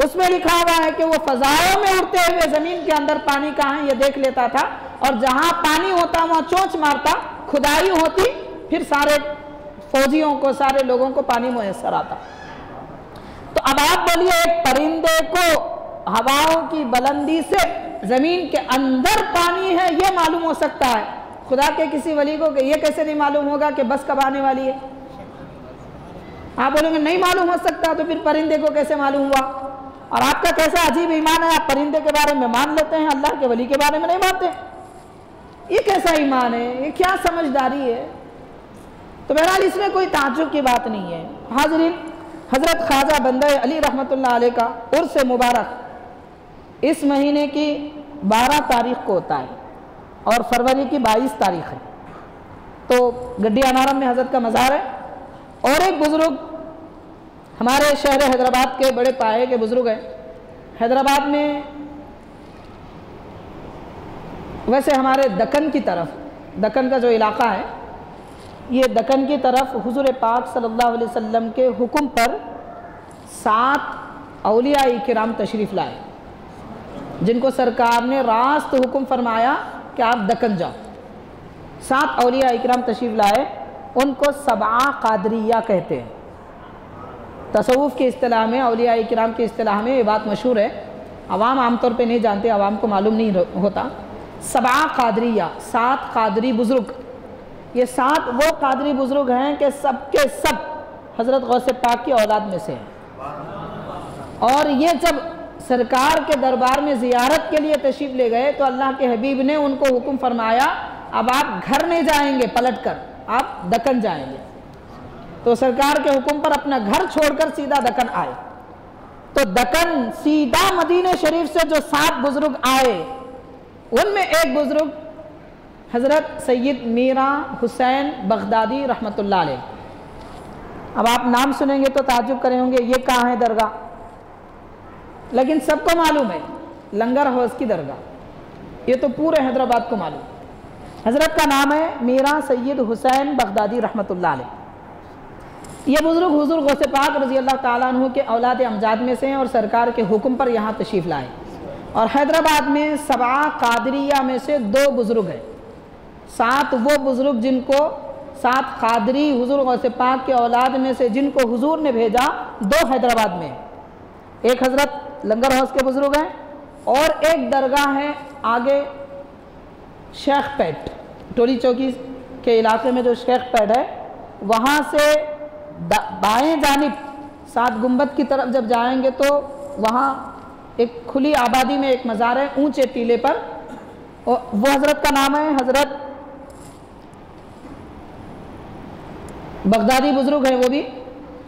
उसमें लिखा हुआ है कि वो फ़ज़ाओं में उड़ते हुए ज़मीन के अंदर पानी कहाँ है ये देख लेता था, और जहाँ पानी होता वहाँ चोंच मारता, खुदाई होती, फिर सारे फौजियों को, सारे लोगों को पानी मुयस्सर आता। तो अब आप बोलिए, एक परिंदे को हवाओं की बुलंदी से ज़मीन के अंदर पानी है ये मालूम हो सकता है, खुदा के किसी वली को ये कैसे नहीं मालूम होगा कि बस कब आने वाली है? आप बोलोगे नहीं मालूम हो सकता, तो फिर परिंदे को कैसे मालूम हुआ? और आपका कैसा अजीब ईमान है, आप परिंदे के बारे में मान लेते हैं, अल्लाह के वली के बारे में नहीं मानते। ये कैसा ईमान है? ये क्या समझदारी है? तो बहरहाल इसमें कोई ताज्जुब की बात नहीं है। हाज़रीन, हज़रत ख्वाजा बंदे अली रहमतुल्लाह अलैह का उर्स मुबारक इस महीने की 12 तारीख को होता है और फरवरी की 22 तारीख है। तो गड्डी अनारम में हज़रत का मज़ार है। और एक बुज़ुर्ग हमारे शहर हैदराबाद के बड़े पाए के बुज़ुर्ग हैं। हैदराबाद में वैसे हमारे दक्कन की तरफ, दक्कन का जो इलाका है, ये दक्कन की तरफ हुज़ूर पाक सल्लल्लाहु अलैहि वसल्लम के हुक्म पर 7 औलिया किराम तशरीफ़ लाए, जिनको सरकार ने रास्त हुक्म फरमाया कि आप दक्कन जाओ। 7 औलिया इकराम तशरीफ़ लाए, उनको सबआ कादरिया कहते हैं। तसव्वुफ़ की इस्तिलाह में, औलिया इकराम की इस्तिलाह में ये बात मशहूर है, अवाम आमतौर पे नहीं जानते, अवाम को मालूम नहीं होता। सबआ कादरिया, 7 कादरी बुज़ुर्ग, ये 7 वो कादरी बुज़ुर्ग हैं कि सब के सब हज़रत गौसे पाक की औलाद में से हैं। और ये जब सरकार के दरबार में ज़ियारत के लिए तशरीफ़ ले गए तो अल्लाह के हबीब ने उनको हुक्म फरमाया, अब आप घर नहीं जाएंगे पलट कर, आप दक्कन जाएंगे। तो सरकार के हुक्म पर अपना घर छोड़कर सीधा दक्कन आए। तो दक्कन सीधा मदीने शरीफ से जो 7 बुज़ुर्ग आए, उनमें एक बुज़ुर्ग हज़रत सैयद मीरा हुसैन बगदादी रहमतुल्लाह अलैह। अब आप नाम सुनेंगे तो ताज्जुब करे होंगे, ये कहाँ है दरगाह? लेकिन सबको मालूम है, लंगर हाउस की दरगाह, ये तो पूरे हैदराबाद को मालूम। हज़रत का नाम है मीरा सैयद हुसैन बगदादी रहमतुल्लाह अलैह। ये बुज़ुर्ग हुज़ूर गौसे पाक रज़ी अल्लाह ताला अन्हु के औलाद अमजाद में से हैं और सरकार के हुक्म पर यहाँ तशरीफ़ लाए। और हैदराबाद में सबआ कादरिया में से 2 बुज़ुर्ग हैं। 7 वो बुज़ुर्ग जिनको 7 कादरी हुज़ूर गौसे पाक के औलाद में से जिनको हुज़ूर ने भेजा, 2 हैदराबाद में। एक हज़रत लंगर हाउस के बुज़ुर्ग हैं और एक दरगाह है आगे शेख पेट, टोली चौकी के इलाके में जो शेख पेट है, वहाँ से बाएं जानिब 7 गुंबद की तरफ जब जाएंगे तो वहाँ एक खुली आबादी में एक मज़ार है ऊंचे टीले पर, और वो हज़रत का नाम है हज़रत बगदादी बुज़ुर्ग हैं, वो भी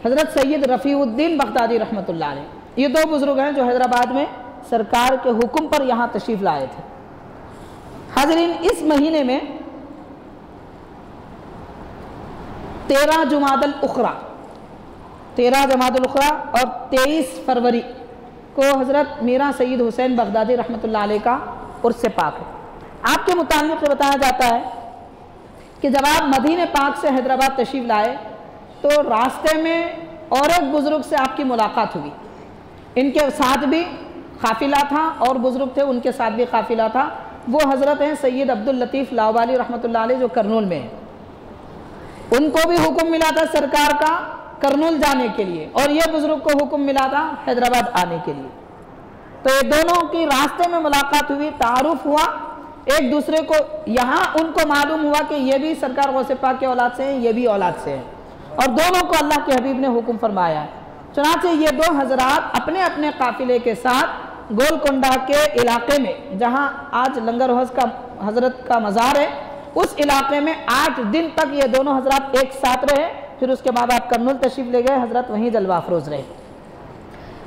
हज़रत सैयद रफ़ीउद्दीन बगदादी रहमतुल्लाह अलैह। ये 2 बुज़ुर्ग हैं जो हैदराबाद में सरकार के हुक्म पर यहाँ तशरीफ़ लाए थे। हाज़रीन, इस महीने में 13 जुमादुल उखरा, 13 जुमादुल उखरा और 23 फरवरी को हज़रत मीरा सैयद हुसैन बगदादी रहमतुल्लाह अलैह का उर्स पाक है। आपके मुतालिक बताया जाता है कि जब आप मदीने पाक से हैदराबाद तशरीफ़ लाए तो रास्ते में और एक बुज़ुर्ग से आपकी मुलाकात हुई। इनके साथ भी काफ़िला था और बुज़ुर्ग थे, उनके साथ भी काफ़िला था। वो हज़रत हैं सैयद अब्दुल लतीफ़ लाहौबाली रहमतुल्लाह अलैह जो करनूल में है। उनको भी हुक्म मिला था सरकार का करनूल जाने के लिए, और ये बुज़ुर्ग को हुक्म मिला था हैदराबाद आने के लिए। तो ये दोनों की रास्ते में मुलाकात हुई, तारुफ हुआ एक दूसरे को। यहाँ उनको मालूम हुआ कि ये भी सरकार गौसे पाक के औलाद से हैं, ये भी औलाद से हैं, और दोनों को अल्लाह के हबीब ने हुक्म फरमाया है। चुनांचे ये 2 हज़रात अपने अपने काफ़िले के साथ गोलकोंडा के इलाके में, जहाँ आज लंगर हाउस का हज़रत का मज़ार है, उस इलाके में 8 दिन तक ये दोनों हज़रात एक साथ रहे। फिर उसके बाद आप करनूल तशरीफ़ ले गए, हज़रत वहीं जलवा अफरोज़ रहे।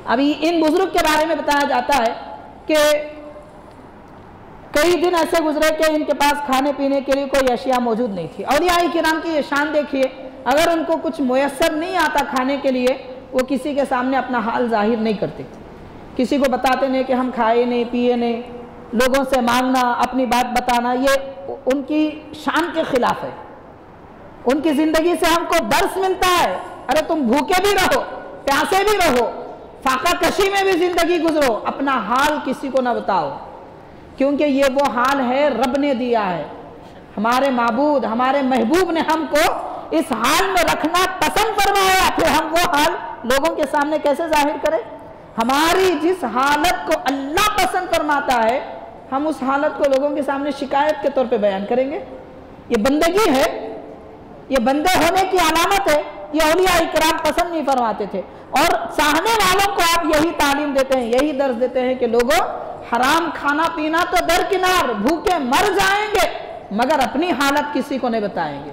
अभी इन बुज़ुर्ग के बारे में बताया जाता है कि कई दिन ऐसे गुजरे कि इनके पास खाने पीने के लिए कोई अशिया मौजूद नहीं थी। औलिया किराम की ये शान देखिए, अगर उनको कुछ मुयस्सर नहीं आता खाने के लिए, वो किसी के सामने अपना हाल जाहिर नहीं करते, किसी को बताते नहीं कि हम खाए नहीं पिए नहीं। लोगों से मांगना, अपनी बात बताना, ये उनकी शान के खिलाफ है। उनकी ज़िंदगी से हमको दर्स मिलता है, अरे तुम भूखे भी रहो, प्यासे भी रहो, फाका कशी में भी ज़िंदगी गुजरो, अपना हाल किसी को ना बताओ, क्योंकि ये वो हाल है रब ने दिया है। हमारे माबूद, हमारे महबूब ने हमको इस हाल में रखना पसंद फरमाया, फिर हम वो हाल लोगों के सामने कैसे जाहिर करें? हमारी जिस हालत को अल्लाह पसंद फरमाता है, हम उस हालत को लोगों के सामने शिकायत के तौर पे बयान करेंगे? ये बंदगी है, ये बंदे होने की अलामत है। ये औलिया इकराम पसंद नहीं फरमाते थे। और चाहने वालों को आप यही तालीम देते हैं, यही दर्ज देते हैं कि लोगों, हराम खाना पीना तो दरकिनार, भूखे मर जाएंगे मगर अपनी हालत किसी को नहीं बताएंगे।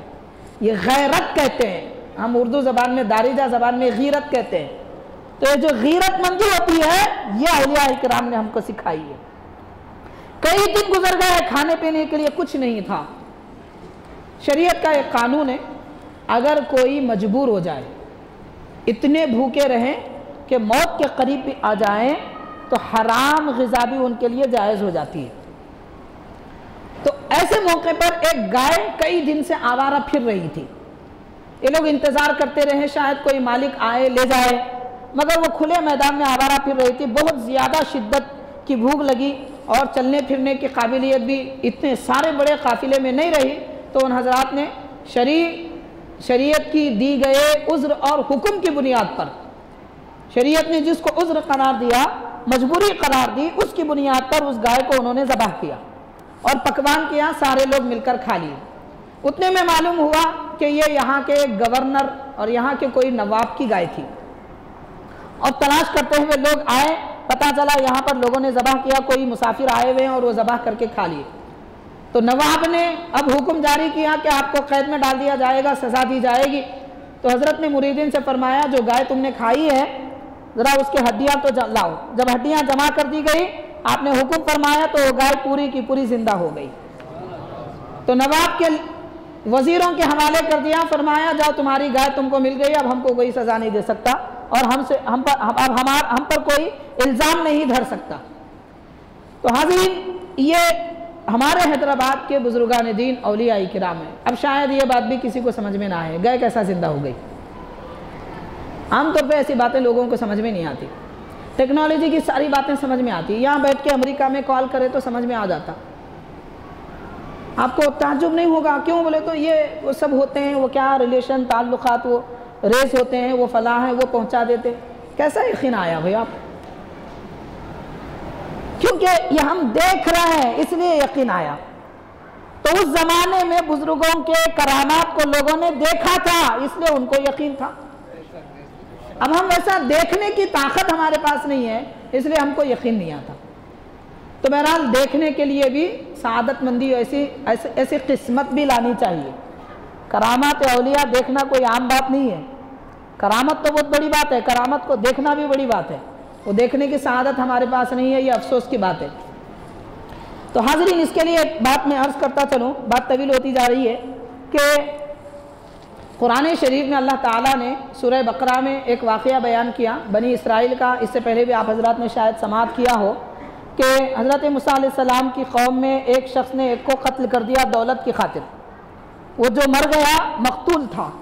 ये गैरत कहते हैं, हम उर्दू ज़बान में, दारिजा ज़बान में गीरत कहते हैं। तो ये जो गीरतमंदी होती है, ये औलिया इकराम ने हमको सिखाई है। कई दिन गुजर गए, खाने पीने के लिए कुछ नहीं था। शरीयत का एक कानून है, अगर कोई मजबूर हो जाए, इतने भूखे रहें कि मौत के करीब भी आ जाएं, तो हराम ग़िज़ा भी उनके लिए जायज़ हो जाती है। तो ऐसे मौके पर एक गाय कई दिन से आवारा फिर रही थी। ये लोग इंतज़ार करते रहे शायद कोई मालिक आए ले जाए, मगर वो खुले मैदान में आवारा फिर रही थी। बहुत ज़्यादा शिद्दत की भूख लगी और चलने फिरने की काबिलियत भी इतने सारे बड़े काफ़िले में नहीं रही। तो उन हज़रात ने शरीयत की दी गए उज़्र और हुक्म की बुनियाद पर, शरीयत ने जिसको उज़्र करार दिया, मजबूरी करार दी, उसकी बुनियाद पर उस गाय को उन्होंने ज़बह किया और पकवान किया, सारे लोग मिलकर खा लिए। उतने में मालूम हुआ कि ये यहाँ के गवर्नर और यहाँ के कोई नवाब की गाय थी। और तलाश करते हुए लोग आए, पता चला यहाँ पर लोगों ने ज़बह किया, कोई मुसाफिर आए हुए हैं और वो ज़बह करके खा लिए। तो नवाब ने अब हुक्म जारी किया कि आपको कैद में डाल दिया जाएगा, सज़ा दी जाएगी। तो हज़रत ने मुरीदीन से फरमाया, जो गाय तुमने खाई है ज़रा उसकी हड्डियाँ तो लाओ। जब हड्डियाँ जमा कर दी गई, आपने हुक्म फरमाया तो वो गाय पूरी की पूरी जिंदा हो गई। तो नवाब के वजीरों के हवाले कर दिया, फरमाया जाओ तुम्हारी गाय तुमको मिल गई, अब हमको कोई सज़ा नहीं दे सकता और हम पर कोई इल्ज़ाम नहीं धर सकता। तो हाज़रीन, ये हमारे हैदराबाद के बुजुर्गान दीन औलिया इकराम है। अब शायद ये बात भी किसी को समझ में ना आए, गाय कैसा जिंदा हो गई। आमतौर पे ऐसी बातें लोगों को समझ में नहीं आती। टेक्नोलॉजी की सारी बातें समझ में आती है। यहाँ बैठ के अमेरिका में कॉल करे तो समझ में आ जाता, आपको ताज्जुब नहीं होगा। क्यों बोले तो ये वो सब होते हैं, वो क्या रिलेशन ताल्लुकात, वो रेस होते हैं, वो फलाह है, वो पहुँचा देते। कैसा यकीन आया भाई आप? क्योंकि ये हम देख रहे हैं इसलिए यकीन आया। तो उस जमाने में बुजुर्गों के करामात को लोगों ने देखा था, इसलिए उनको यकीन था। अब हम वैसा देखने की ताकत हमारे पास नहीं है, इसलिए हमको यकीन नहीं आता। तो बहरहाल देखने के लिए भी सआदतमंदी ऐसी किस्मत भी लानी चाहिए। करामात औलिया देखना कोई आम बात नहीं है। करामत तो बहुत बड़ी बात है, करामत को देखना भी बड़ी बात है। वो देखने की सआदत हमारे पास नहीं है, ये अफसोस की बात है। तो हाज़रीन, इसके लिए एक बात मैं अर्ज़ करता चलूँ, बात तवील होती जा रही है कि कुरान शरीफ में अल्लाह ताला ने सूरह बकरा में एक वाक़या बयान किया बनी इसराइल का। इससे पहले भी आप हज़रात ने शायद समाअत किया हो कि हज़रत मूसा अलैहिस्सलाम की कौम में एक शख्स ने एक को कत्ल कर दिया दौलत की खातिर। वो जो मर गया मकतूल था।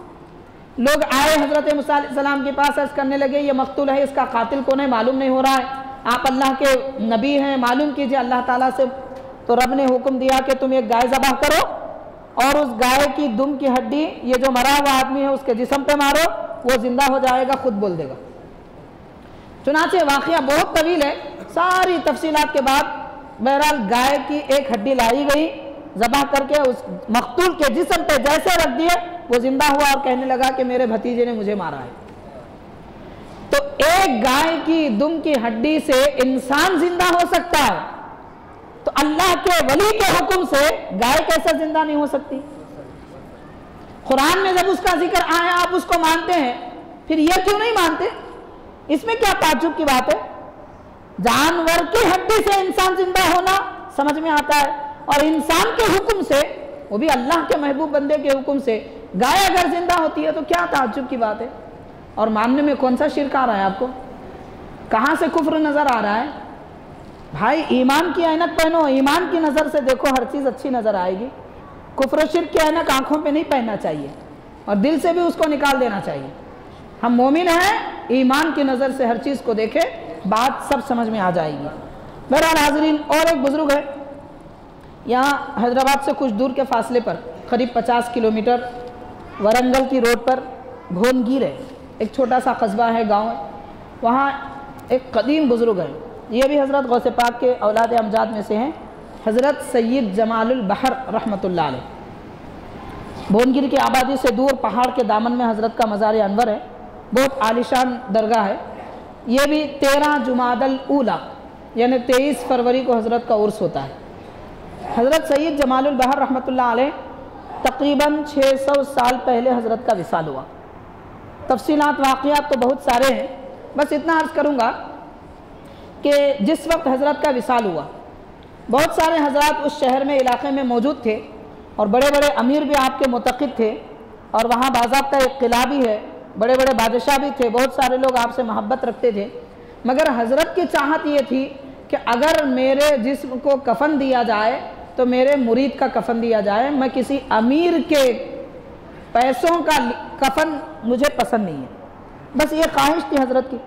लोग आए हज़रत मूसा अलैहिस्सलाम के पास, अर्ज़ करने लगे ये मकतूल है, इसका कातिल कौन है मालूम नहीं हो रहा है, आप अल्लाह के नबी हैं, मालूम कीजिए अल्लाह ताला से। तो रब ने हुक्म दिया कि तुम एक गाय ज़बह करो और उस गाय की दुम की हड्डी, ये जो मरा हुआ आदमी है उसके जिस्म पे मारो, वो जिंदा हो जाएगा, खुद बोल देगा। चुनाचे वाक़या बहुत तवील है, सारी तफसीलात के बाद बहरहाल गाय की एक हड्डी लाई गई, ज़बह करके उस मकतूल के जिस्म पे जैसे रख दिए, वो जिंदा हुआ और कहने लगा कि मेरे भतीजे ने मुझे मारा है। तो एक गाय की दुम की हड्डी से इंसान जिंदा हो सकता है, तो अल्लाह के वली के हुक्म से गाय कैसे जिंदा नहीं हो सकती? कुरान में जब उसका जिक्र आया आप उसको मानते हैं, फिर यह क्यों नहीं मानते? इसमें क्या ताज्जुब की बात है? जानवर की हड्डी से इंसान जिंदा होना समझ में आता है, और इंसान के हुक्म से, वो भी अल्लाह के महबूब बंदे के हुक्म से गाय अगर जिंदा होती है तो क्या ताज्जुब की बात है? और मानने में कौन सा शिर्क आ रहा है आपको? कहाँ से कुफ्र नजर आ रहा है? भाई ईमान की ऐनक पहनो, ईमान की नज़र से देखो, हर चीज़ अच्छी नज़र आएगी। कुफ्र शिर्क की ऐनक आंखों पे नहीं पहनना चाहिए और दिल से भी उसको निकाल देना चाहिए। हम मोमिन हैं, ईमान की नज़र से हर चीज़ को देखें, बात सब समझ में आ जाएगी। बहरहाल हाज़रीन, और एक बुज़ुर्ग है यहाँ हैदराबाद से कुछ दूर के फासले पर, करीब 50 किलोमीटर वरंगल की रोड पर भोनगीर है, एक छोटा सा कस्बा है, गाँव है। वहाँ एक कदीम बुज़ुर्ग है, ये भी हज़रत गौसे पाक के औलाद अमजाद में से हैं, हज़रत सैयद जमालुल बहर रहमतुल्लाह अलैह। भुवनगिरी की आबादी से दूर पहाड़ के दामन में हज़रत का मज़ार अनवर है। बहुत आलिशान दरगाह है। ये भी 13 जुमादल ऊला यानी 23 फरवरी को हज़रत का उर्स होता है। हज़रत सैयद जमालुल बहर रहमतुल्लाह अलैह तकरीबन 600 साल पहले हज़रत का विसाल हुआ। तफसीलात वाक़ियात तो बहुत सारे हैं, बस इतना अर्ज़ करूँगा कि जिस वक्त हज़रत का विसाल हुआ बहुत सारे हज़रात उस शहर में इलाक़े में मौजूद थे और बड़े बड़े अमीर भी आपके मुतक़िद थे और वहाँ बाज़ाब्ता एक किला भी है, बड़े बड़े बादशाह भी थे, बहुत सारे लोग आपसे मोहब्बत रखते थे। मगर हज़रत की चाहत ये थी कि अगर मेरे जिस्म को कफ़न दिया जाए तो मेरे मुरीद का कफ़न दिया जाए, मैं किसी अमीर के पैसों का कफ़न मुझे पसंद नहीं है। बस ये ख्वाहिश थी हज़रत की।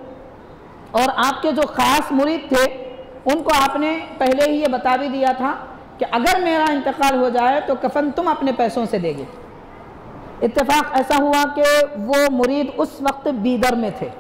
और आपके जो ख़ास मुरीद थे उनको आपने पहले ही ये बता भी दिया था कि अगर मेरा इंतकाल हो जाए तो कफ़न तुम अपने पैसों से देंगे। इत्तेफाक ऐसा हुआ कि वो मुरीद उस वक्त बीदर में थे।